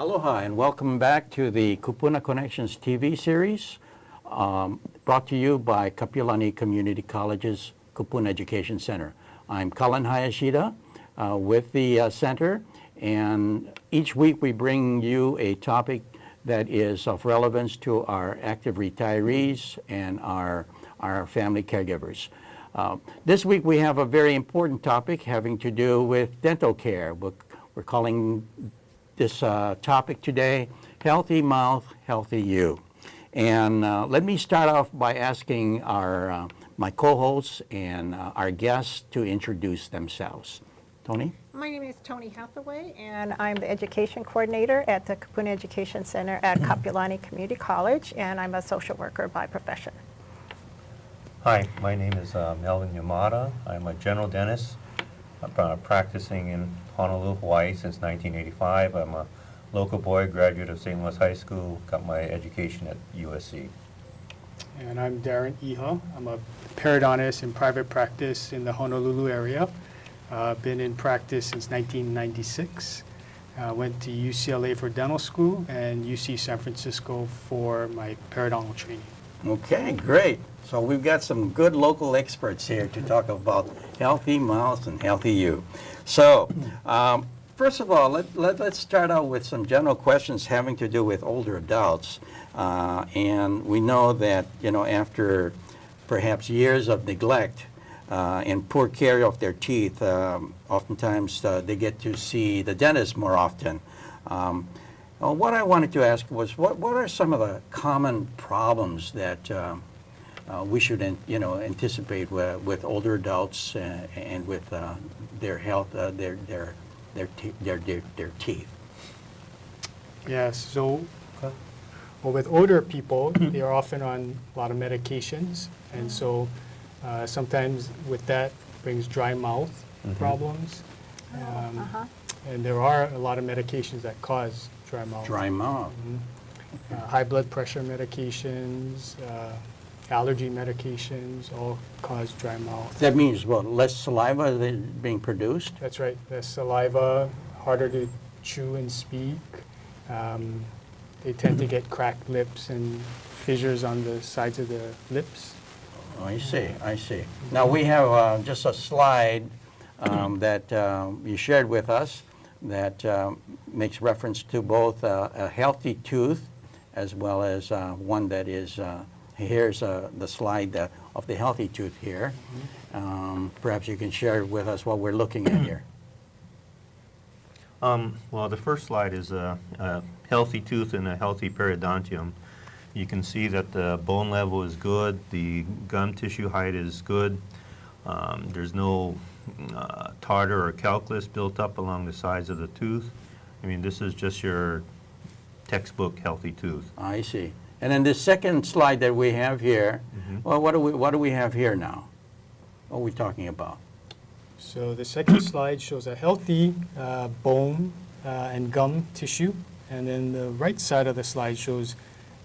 Aloha and welcome back to the Kupuna Connections TV series, brought to you by Kapi'olani Community College's Kupuna Education Center. I'm Colin Hayashida with the center, and each week we bring you a topic that is of relevance to our active retirees and our family caregivers. This week we have a very important topic having to do with dental care. We're calling this topic today, Healthy Mouth, Healthy You. And let me start off by asking my co-hosts and our guests to introduce themselves. Tony? My name is Tony Hathaway, and I'm the Education Coordinator at the Kupuna Education Center at Kapi'olani Community College, and I'm a social worker by profession. Hi, my name is Melvin Yamada. I'm a general dentist. I've been practicing in Honolulu, Hawaii since 1985. I'm a local boy, graduate of St. Louis High School, got my education at USC. And I'm Darren Iha. I'm a periodontist in private practice in the Honolulu area. Been in practice since 1996. Went to UCLA for dental school and UC San Francisco for my periodontal training. Okay, great. So we've got some good local experts here to talk about healthy mouths and healthy you. So first of all, let's start out with some general questions having to do with older adults. And we know that, after perhaps years of neglect and poor care of their teeth, oftentimes they get to see the dentist more often. What I wanted to ask was, what are some of the common problems that we should, anticipate with older adults and with their health, their teeth? Yes, so well, with older people, they are often on a lot of medications, and so sometimes with that brings dry mouth problems. And there are a lot of medications that cause dry mouth. Dry mouth. High blood pressure medications, allergy medications all cause dry mouth. That means, what, less saliva being produced? That's right. The saliva, harder to chew and speak. They tend to get cracked lips and fissures on the sides of the lips. Oh, I see. Now we have just a slide that you shared with us that makes reference to both a healthy tooth as well as one that is, here's the slide of the healthy tooth here. Perhaps you can share with us what we're looking at here. Well, the first slide is a healthy tooth and a healthy periodontium. You can see that the bone level is good, the gum tissue height is good, there's no tartar or calculus built up along the sides of the tooth. I mean, this is just your textbook healthy tooth. I see. And then the second slide that we have here, well, what do we have here now? What are we talking about? So the second slide shows a healthy bone and gum tissue, and then the right side of the slide shows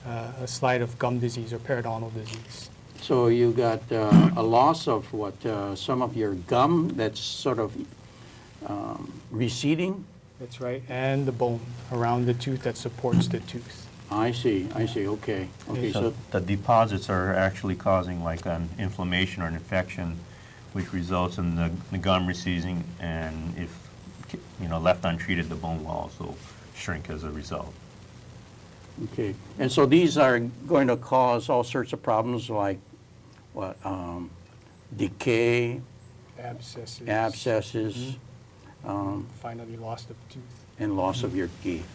a slide of gum disease or periodontal disease. So you got a loss of what, some of your gum that's sort of receding? That's right, and the bone around the tooth that supports the tooth. I see, okay. So the deposits are actually causing like an inflammation or an infection, which results in the gum receding, and if left untreated, the bone will also shrink as a result. Okay, and so these are going to cause all sorts of problems like what, decay, abscesses, finally loss of tooth. and loss of your teeth.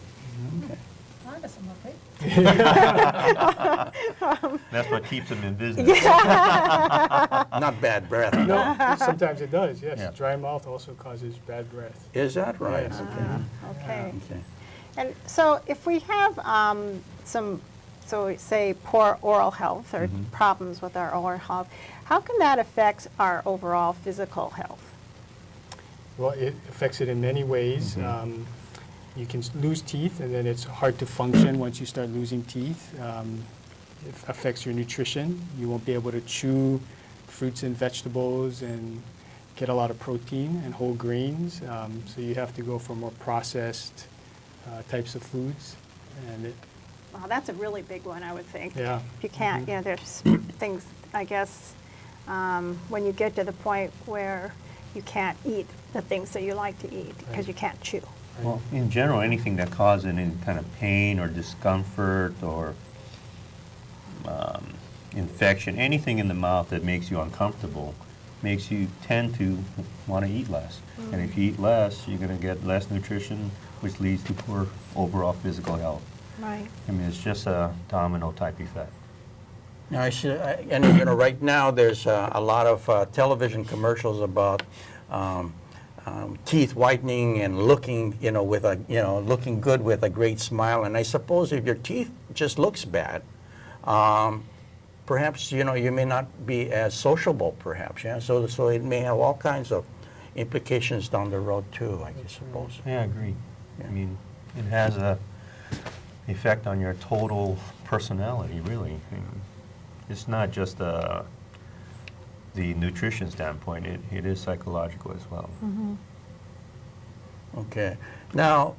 Okay. That's what keeps them in business. Not bad breath. No, sometimes it does, yes. Yeah. Dry mouth also causes bad breath. Is that right? Yes. Okay. Okay. And so if we have say poor oral health or problems with our oral health, how can that affect our overall physical health? Well, it affects it in many ways. You can lose teeth, and then it's hard to function once you start losing teeth. It affects your nutrition. You won't be able to chew fruits and vegetables and get a lot of protein and whole grains. So you have to go for more processed types of foods. And it, Well, that's a really big one, I would think. Yeah. If you can't, you know, there's things, I guess, when you get to the point where you can't eat the things that you like to eat because you can't chew. Well, in general, anything that causes any kind of pain or discomfort or infection, anything in the mouth that makes you uncomfortable makes you tend to want to eat less. And if you eat less, you're going to get less nutrition, which leads to poor overall physical health. Right. I mean, it's just a domino type effect. Now, and you know, right now there's a lot of television commercials about teeth whitening and looking, you know, with a, you know, looking good with a great smile. And I suppose if your teeth just looks bad, perhaps, you know, you may not be as sociable, perhaps. Yeah. So it may have all kinds of implications down the road too, I suppose. Yeah, I agree. Yeah. I mean, it has a effect on your total personality, really. I mean, it's not just the nutrition standpoint, it is psychological as well. Okay. Now,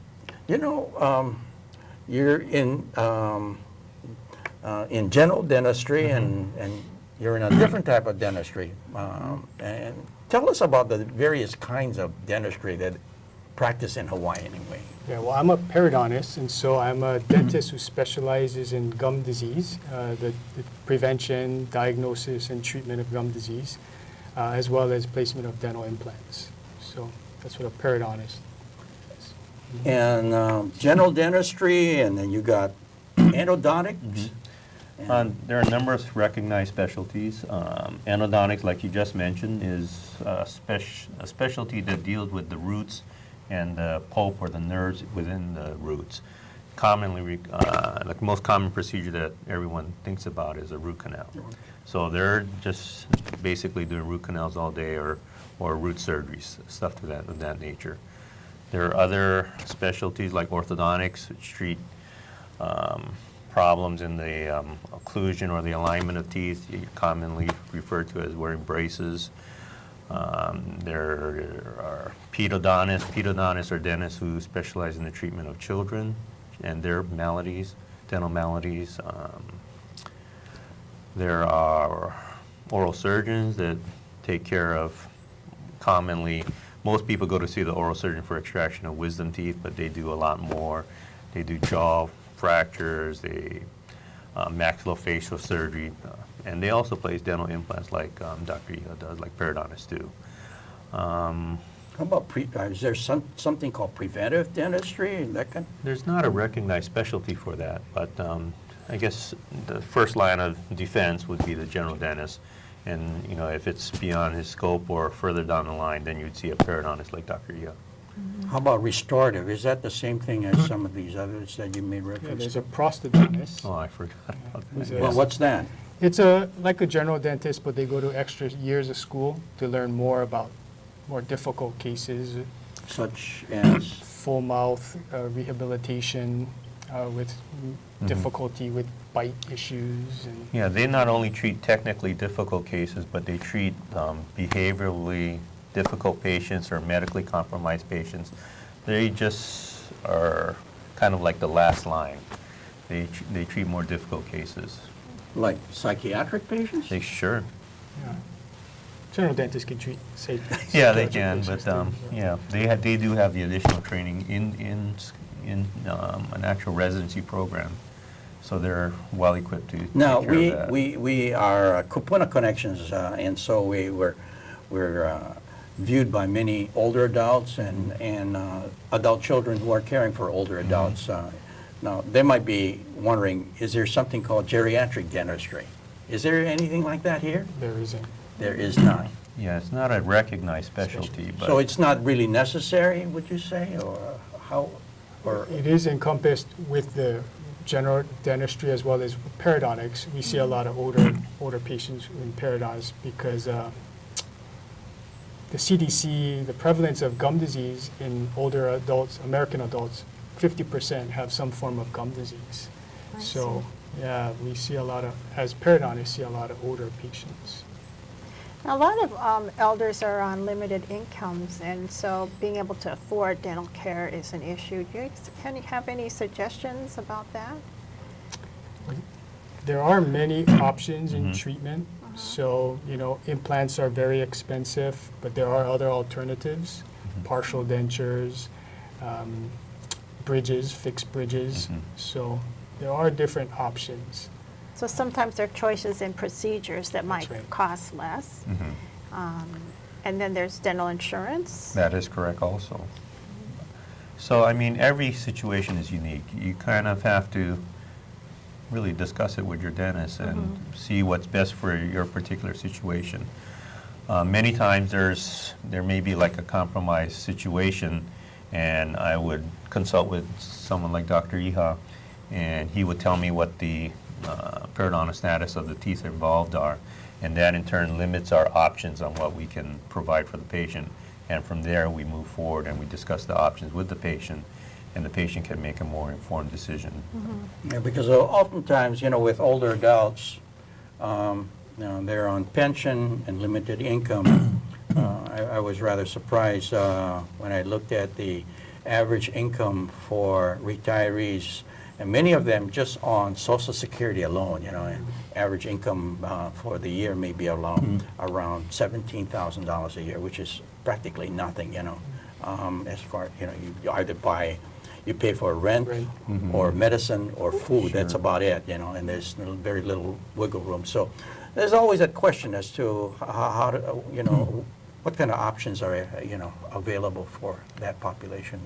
you know, you're in general dentistry, and you're in a different type of dentistry. And tell us about the various kinds of dentistry that practice in Hawaii, anyway. yeah, well, I'm a periodontist, and so I'm a dentist who specializes in gum disease, the prevention, diagnosis, and treatment of gum disease, as well as placement of dental implants. So that's what a periodontist is. And general dentistry, and then you got endodontics. There are a number of recognized specialties. Endodontics, like you just mentioned, is a specialty that deals with the roots and the pulp or the nerves within the roots. Commonly, like most common procedure that everyone thinks about is a root canal. So they're just basically doing root canals all day, or root surgeries, stuff of that nature. There are other specialties like orthodontics, which treat problems in the occlusion or the alignment of teeth, commonly referred to as wearing braces. There are pedodontists. Pedodontists are dentists who specialize in the treatment of children and their maladies, dental maladies. There are oral surgeons that take care of, commonly, most people go to see the oral surgeon for extraction of wisdom teeth, but they do a lot more. They do jaw fractures, they maxillofacial surgery, and they also place dental implants like Dr. Iha does, like periodontists do. How about, is there something called preventive dentistry? That kind? There's not a recognized specialty for that, but I guess the first line of defense would be the general dentist. And you know, if it's beyond his scope or further down the line, then you'd see a periodontist like Dr. Iha. How about restorative? Is that the same thing as some of these others that you made Yeah, reference there's to? a prosthodontist. Oh, I forgot about Who's that. a- Well, what's that? It's like a general dentist, but they go to extra years of school to learn more about more difficult cases, Such as? full mouth rehabilitation with difficulty with bite issues. And Yeah, they not only treat technically difficult cases, but they treat behaviorally difficult patients or medically compromised patients. They just are kind of like the last line. They treat more difficult cases. Like psychiatric patients? They sure. yeah. General dentists can treat, say, Yeah, they psychiatric can, patients but too, yeah, they do have the additional training in an actual residency program, so they're well equipped to take Now, care of that. we are Kupuna Connections, and so we're viewed by many older adults and adult children who are caring for older adults. Now, they might be wondering, is there something called geriatric dentistry? Is there anything like that here? There isn't. There is not. Yeah, it's not a recognized specialty, but So it's not really necessary, would you say, or how, or? It is encompassed with the general dentistry as well as periodontics. We see a lot of older patients in periodontics because the CDC, the prevalence of gum disease in older adults, American adults, 50% have some form of gum disease. I So, yeah, we see a lot of, as periodontists, see a lot of older patients. A lot of elders are on limited incomes, and so being able to afford dental care is an issue. Do you have any suggestions about that? There are many options in treatment. So, implants are very expensive, but there are other alternatives, partial dentures, bridges, fixed bridges. So there are different options. So sometimes there are choices in procedures that might right. cost less. And then there's dental insurance. That is correct also. So, I mean, every situation is unique. You kind of have to really discuss it with your dentist and see what's best for your particular situation. Many times there may be like a compromise situation, and I would consult with someone like Dr. Iha, and he would tell me what the periodontal status of the teeth involved are, and that in turn limits our options on what we can provide for the patient. And from there, we move forward and we discuss the options with the patient, and the patient can make a more informed decision. Yeah, because oftentimes, with older adults, they're on pension and limited income. I was rather surprised when I looked at the average income for retirees, and many of them just on Social Security alone, average income for the year may be around $17,000 a year, which is practically nothing, as far, you either you pay for rent or medicine or food, that's about it, and there's very little wiggle room. So there's always that question as to how to, what kind of options are, available for that population,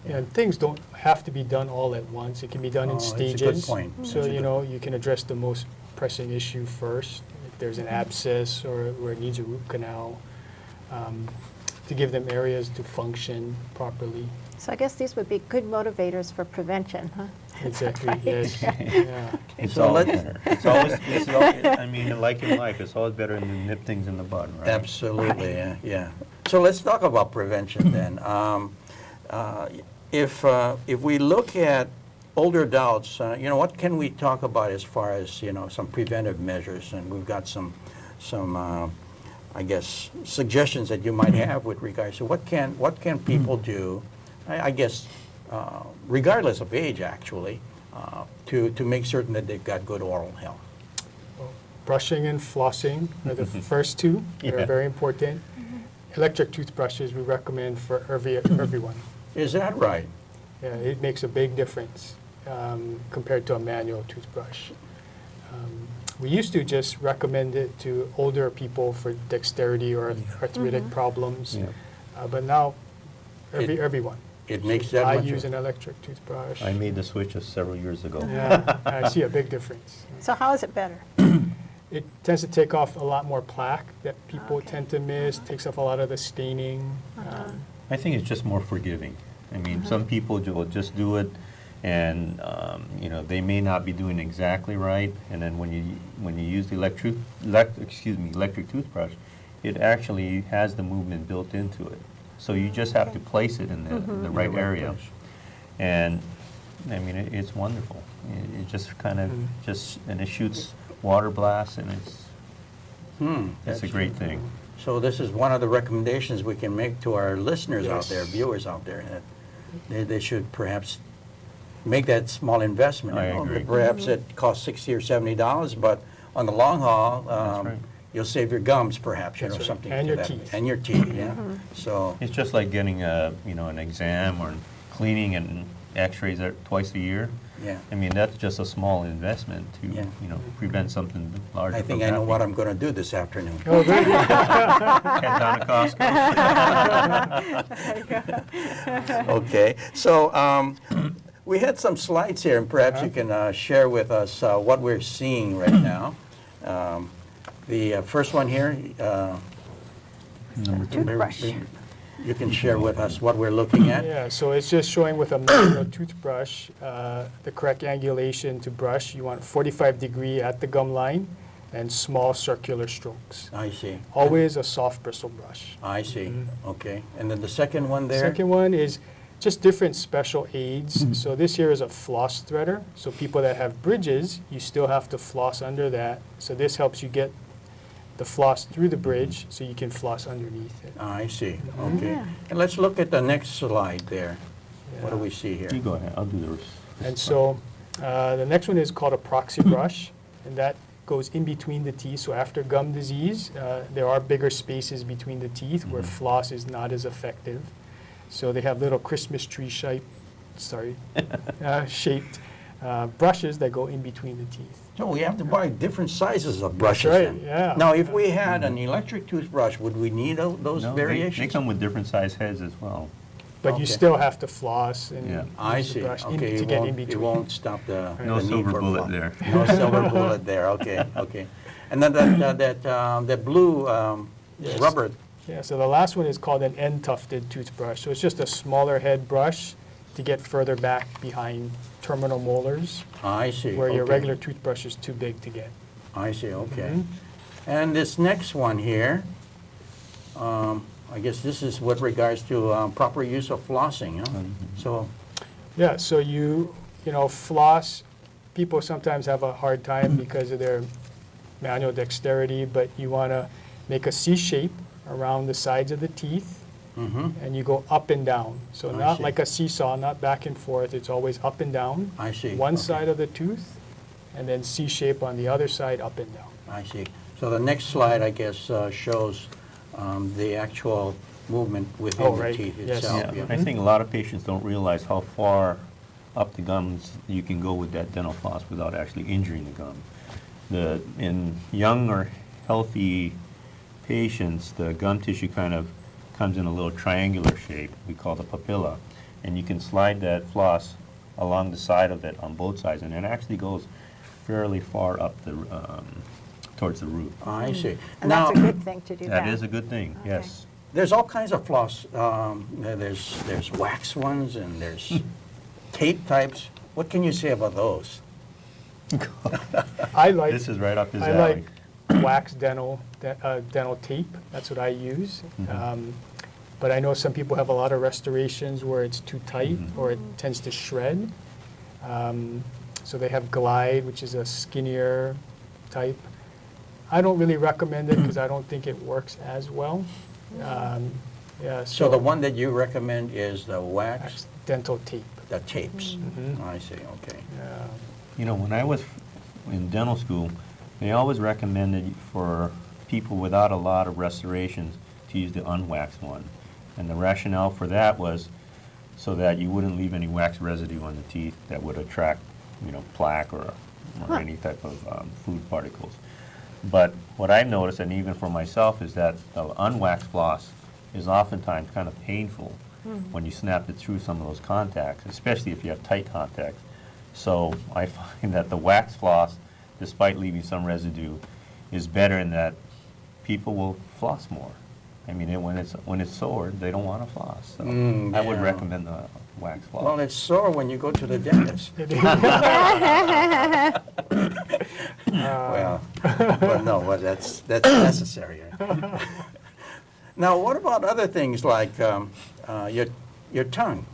And things don't have to be done all at once. It can be done in stages. That's a good point. So, you can address the most pressing issue first. If there's an abscess or where it needs a root canal, to give them areas to function properly. So I guess these would be good motivators for prevention, huh? Exactly, Right. yes. Yeah. It's So always let's- better. It's always, I mean, like in life, it's always better to nip things in the bud, right? Absolutely, yeah. So let's talk about prevention then. If we look at older adults, what can we talk about as far as, some preventive measures? And we've got some I guess, suggestions that you might have with regards to what can people do, I guess, regardless of age, actually, to make certain that they've got good oral health. Well, brushing and flossing are the first two. They're Yeah. very important. Electric toothbrushes we recommend for everyone. Is that right? Yeah, it makes a big difference compared to a manual toothbrush. We used to just recommend it to older people for dexterity or arthritic problems, Yeah. But now everyone. It makes that I much. use an electric toothbrush. I made the switch several years ago. Yeah, I see a big difference. So how is it better? It tends to take off a lot more plaque that people Okay. tend to miss, takes off a lot of the staining. I think it's just more forgiving. I mean, some people will just do it, and they may not be doing exactly right. And then when you use the electric toothbrush, it actually has the movement built into it. So you just have to place it in the right area, and I mean it's wonderful. It just kind of and it shoots water blasts, and it's a great thing. So this is one of the recommendations we can make to our listeners out there, viewers out there, that they should perhaps make that small investment. I agree. Perhaps it costs $60 or $70, but on the long haul, That's right. you'll save your gums, perhaps, That's right. something. And to your that- teeth. And your teeth, yeah. So, It's just like getting an exam or cleaning and X-rays twice a year. yeah. I mean, that's just a small investment to Yeah. prevent something larger. I from think I know what happening. I'm going to do this afternoon. Oh, very good. Head down to Costco. Okay, so we had some slides here, and perhaps you can share with us what we're seeing right now. The first one here, Number 2. Toothbrush. you can share with us what we're looking at. Yeah, so it's just showing with a manual toothbrush, the correct angulation to brush. You want 45 degree at the gum line and small circular strokes. I see. Always a soft bristle brush. I see, okay. And then the second one there? Second one is just different special aids. So this here is a floss threader. So people that have bridges, you still have to floss under that. So this helps you get the floss through the bridge so you can floss underneath it. I see, okay. Yeah. And let's look at the next slide there. What do Yeah. we see here? You go ahead, I'll do the rest. And so the next one is called a proxy brush, and that goes in between the teeth. So after gum disease, there are bigger spaces between the teeth where floss is not as effective. So they have little Christmas tree shaped brushes that go in between the teeth. So we have to buy different sizes of brushes right, then? yeah. Now, if we had an electric toothbrush, would we need those No, variations? They come with different size heads as well. But you Okay. still have to floss and Yeah. I use the see, brush in- okay, to it get in won't, between. it won't stop the No the need silver for bullet floss. there. No silver bullet there, okay, okay. And then that blue Yes. rubber, Yeah, so the last one is called an end-tufted toothbrush. So it's just a smaller head brush to get further back behind terminal molars, I see, where your okay. regular toothbrush is too big to get. I see, okay. Mhm. And this next one here, I guess this is with regards to proper use of flossing, huh? So, Yeah, so you know, floss, people sometimes have a hard time because of their manual dexterity, but you want to make a C shape around the sides of the teeth, and you go up and down. So I not see. like a seesaw, not back and forth, it's always up and down. I see, One okay. side of the tooth, and then C shape on the other side, up and down. I see. So the next slide, I guess, shows the actual movement within Oh, the right. teeth Yes. itself. Yeah, yeah. I think a lot of patients don't realize how far up the gums you can go with that dental floss without actually injuring the gum. In young or healthy patients, the gum tissue kind of comes in a little triangular shape, we call the papilla, and you can slide that floss along the side of it on both sides, and it actually goes fairly far up towards the root. I see. And Now, that's a good thing to do that. That is a good thing, Okay. yes. there's all kinds of floss. There's wax ones and there's tape types. What can you say about those? I like, This is right up his I alley. like wax dental tape, that's what I use. But I know some people have a lot of restorations where it's too tight or it tends to shred. So they have Glide, which is a skinnier type. I don't really recommend it because I don't think it works as well. Yeah, So the one that you recommend is the wax, wax dental tape. the tapes. Mhm. I see, okay. Yeah. You know, when I was in dental school, they always recommended for people without a lot of restorations to use the unwaxed one. And the rationale for that was so that you wouldn't leave any wax residue on the teeth that would attract, you know, plaque or any type of food particles. But what I've noticed, and even for myself, is that the unwaxed floss is oftentimes kind of painful when you snap it through some of those contacts, especially if you have tight contacts. So I find that the wax floss, despite leaving some residue, is better in that people will floss more. I mean, when it's sore, they don't want to floss. So I would yeah. recommend the wax floss. Well, it's sore when you go to the dentist. Well, but no, well, that's necessary. Now, what about other things like your tongue?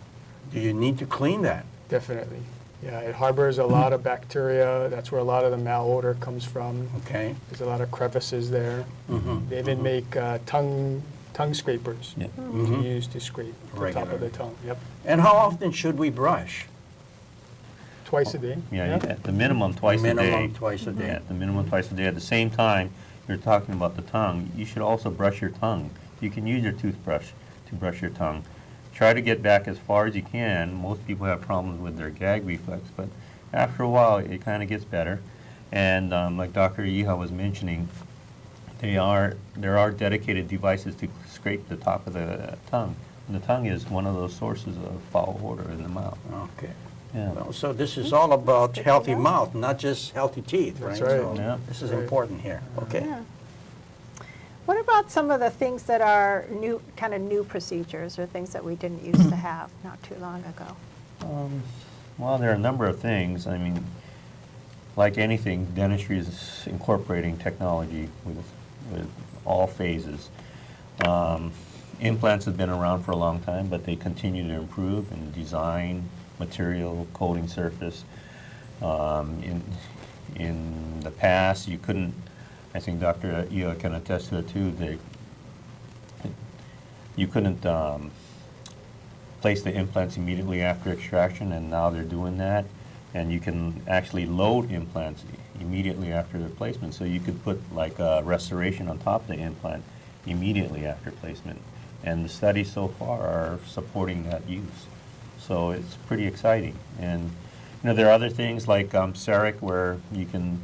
Do you need to clean that? Definitely. Yeah, it harbors a lot of bacteria. That's where a lot of the malodor comes from. Okay. There's a lot of crevices there. They even make tongue scrapers Yeah. to use to scrape the top of Regular. the tongue. Yep. And how often should we brush? Twice a day. Yeah, at the minimum twice a day. Minimum twice a day. Yeah, at the minimum twice a day. At the same time, you're talking about the tongue, you should also brush your tongue. You can use your toothbrush to brush your tongue. Try to get back as far as you can. Most people have problems with their gag reflex, but after a while, it kind of gets better. And like Dr. Iha was mentioning, there are dedicated devices to scrape the top of the tongue. And the tongue is one of those sources of foul odor in the mouth. Okay. Yeah. Well, so this is all about healthy mouth, not just healthy teeth, right? That's right. So Yeah. this is Right. important here, okay? Yeah. What about some of the things that are new, kind of new procedures or things that we didn't used to have not too long ago? Well, there are a number of things. I mean, like anything, dentistry is incorporating technology with all phases. Implants have been around for a long time, but they continue to improve in design, material, coating surface. In the past, you couldn't I think Dr. Ia can attest to it too. You couldn't place the implants immediately after extraction, and now they're doing that. And you can actually load implants immediately after their placement. So you could put like a restoration on top of the implant immediately after placement. And the studies so far are supporting that use. So it's pretty exciting. And there are other things like CEREC, where you can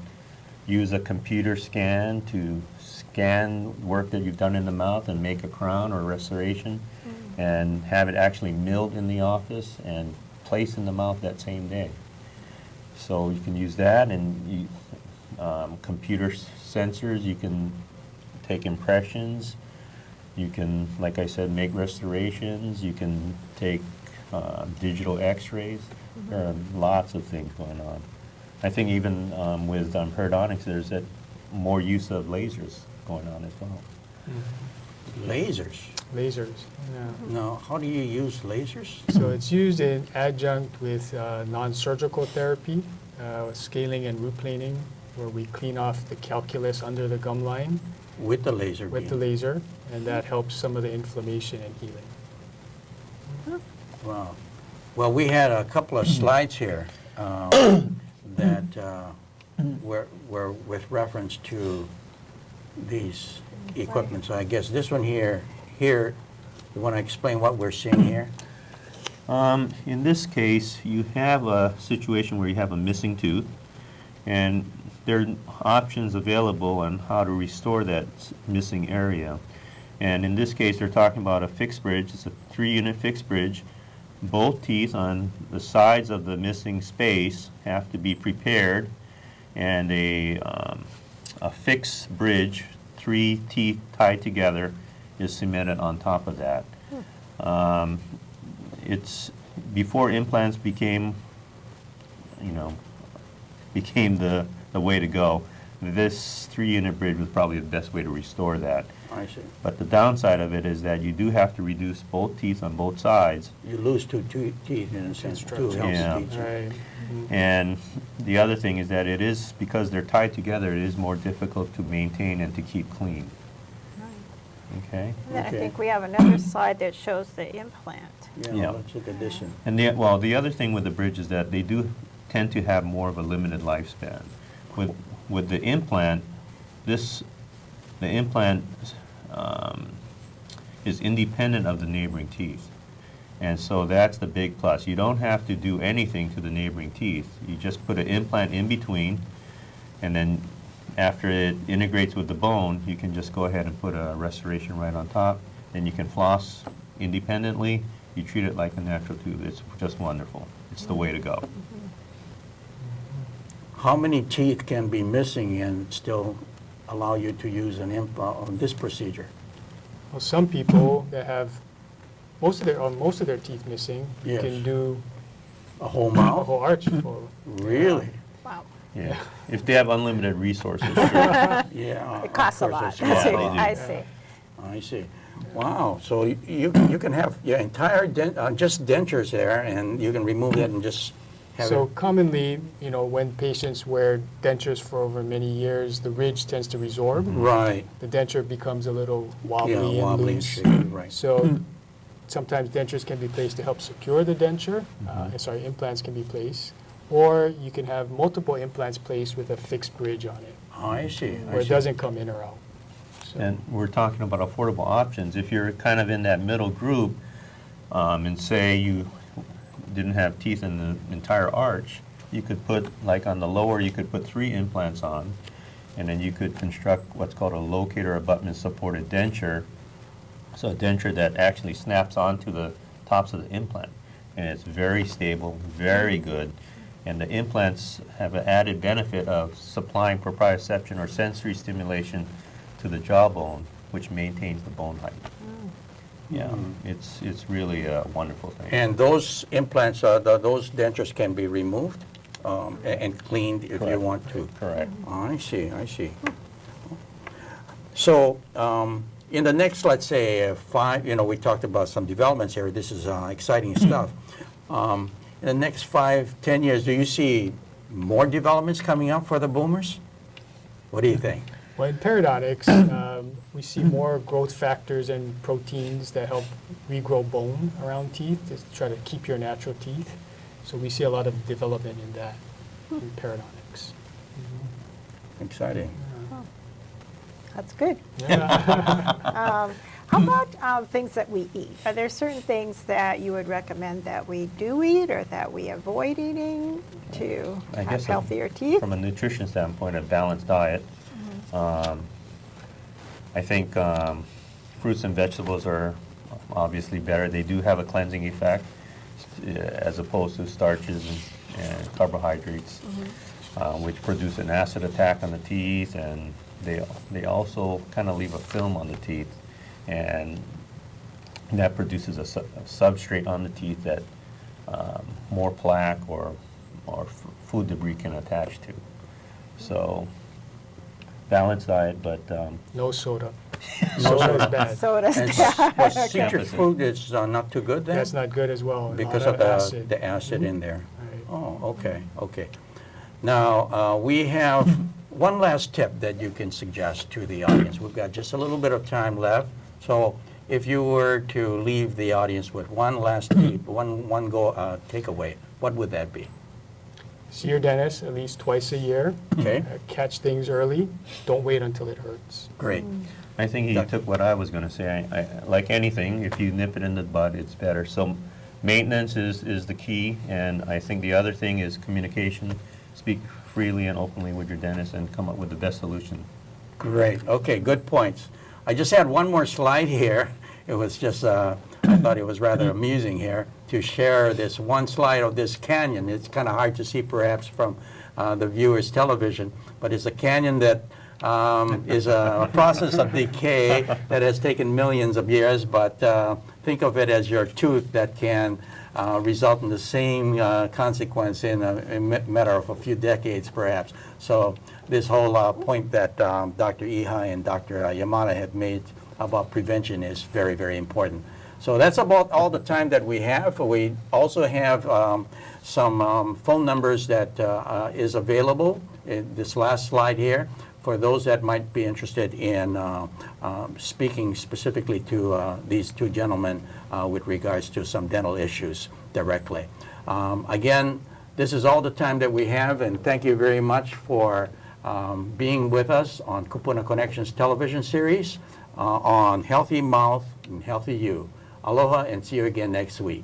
use a computer scan to scan work that you've done in the mouth and make a crown or restoration, and have it actually milled in the office and placed in the mouth that same day. So you can use that, and computer sensors, you can take impressions, you can, like I said, make restorations, you can take digital x-rays. There are lots of things going on. I think even with periodontics, there's more use of lasers going on as well. Lasers? Lasers, yeah. Now, how do you use lasers? So it's used in adjunct with non-surgical therapy, scaling and root planing, where we clean off the calculus under the gum line With the laser with the beam? laser, and that helps some of the inflammation and healing. Wow. Well, we had a couple of slides here that were with reference to these equipment. So I guess this one here, you want to explain what we're seeing here? In this case, you have a situation where you have a missing tooth, and there are options available on how to restore that missing area. And in this case, they're talking about a fixed bridge. It's a 3-unit fixed bridge. Both teeth on the sides of the missing space have to be prepared, and a fixed bridge, 3 teeth tied together, is cemented on top of that. It's before implants became the way to go. This 3-unit bridge was probably the best way to restore that. I see. But the downside of it is that you do have to reduce both teeth on both sides. You lose two teeth in a sense, two healthy Yeah. teeth. Right. And the other thing is that it is, because they're tied together, it is more difficult to maintain and to keep clean. Okay? And then I Okay. think we have another slide that shows the implant. Yeah. Let's look at this one. And the other thing with the bridge is that they do tend to have more of a limited lifespan. With the implant, the implant is independent of the neighboring teeth. And so that's the big plus. You don't have to do anything to the neighboring teeth. You just put an implant in between, and then after it integrates with the bone, you can just go ahead and put a restoration right on top. Then you can floss independently. You treat it like a natural tooth. It's just wonderful. It's the way to go. How many teeth can be missing and still allow you to use an implant on this procedure? Well, some people that have most of their teeth missing, you Yes. can do A whole a mouth? whole arch for. Really? Wow. Yeah. If they have unlimited resources, sure. Yeah. It costs a of lot. course it's- Yeah, they do. I see. I see. Wow, so you can have your entire, just dentures there, and you can remove that and just have So it. commonly, when patients wear dentures for over many years, the ridge tends to resorb. Right. The denture becomes a little Yeah, wobbly and wobbly and loose. shaky, right. So sometimes dentures can be placed to help secure the denture. Implants can be placed. Or you can have multiple implants placed with a fixed bridge on it, I see. where it doesn't come in or out. So- And we're talking about affordable options. If you're kind of in that middle group, and say you didn't have teeth in the entire arch, you could put, like on the lower, you could put 3 implants on, and then you could construct what's called a locator abutment supported denture. So a denture that actually snaps onto the tops of the implant. And it's very stable, very good. And the implants have an added benefit of supplying proprioception or sensory stimulation to the jawbone, which maintains the bone height. Yeah, it's really a wonderful thing. And those implants, those dentures can be removed and cleaned if you Correct. want to. Correct. I see, I see. So, in the next, let's say, 5, we talked about some developments here. This is exciting stuff. In the next 5, 10 years, do you see more developments coming up for the boomers? What do you think? Well, in periodontics, we see more growth factors and proteins that help regrow bone around teeth to try to keep your natural teeth. So we see a lot of development in that in periodontics. Exciting. That's good. Yeah. How about things that we eat? Are there certain things that you would recommend that we do eat or that we avoid eating to I have guess healthier teeth? From a nutrition standpoint, a balanced diet. I think fruits and vegetables are obviously better. They do have a cleansing effect as opposed to starches and carbohydrates, which produce an acid attack on the teeth, and they also kind of leave a film on the teeth, and that produces a substrate on the teeth that more plaque or food debris can attach to. So balanced diet, but No soda. No Soda is soda. bad. Sodas. And but citrus fruit is not too good then? That's not good as well. A Because lot of acid. the acid in there? Right. Oh, okay, okay. Now, we have one last tip that you can suggest to the audience. We've got just a little bit of time left. So if you were to leave the audience with one last tip, one takeaway, what would that be? See your dentist at least twice a year. Okay, Catch things early. Don't wait until it hurts. great. I think he took what I was going to say. Like anything, if you nip it in the bud, it's better. So maintenance is the key, and I think the other thing is communication. Speak freely and openly with your dentist and come up with the best solution. Great, okay, good points. I just had one more slide here. It was just, I thought it was rather amusing here to share this one slide of this canyon. It's kind of hard to see perhaps from the viewer's television, but it's a canyon that is a process of decay that has taken millions of years, but think of it as your tooth that can result in the same consequence in a matter of a few decades, perhaps. So this whole point that Dr. Ihai and Dr. Yamada have made about prevention is very, very important. So that's about all the time that we have. We also have some phone numbers that is available in this last slide here for those that might be interested in speaking specifically to these two gentlemen with regards to some dental issues directly. Again, this is all the time that we have, and thank you very much for being with us on Kupuna Connections television series on Healthy Mouth and Healthy You. Aloha, and see you again next week.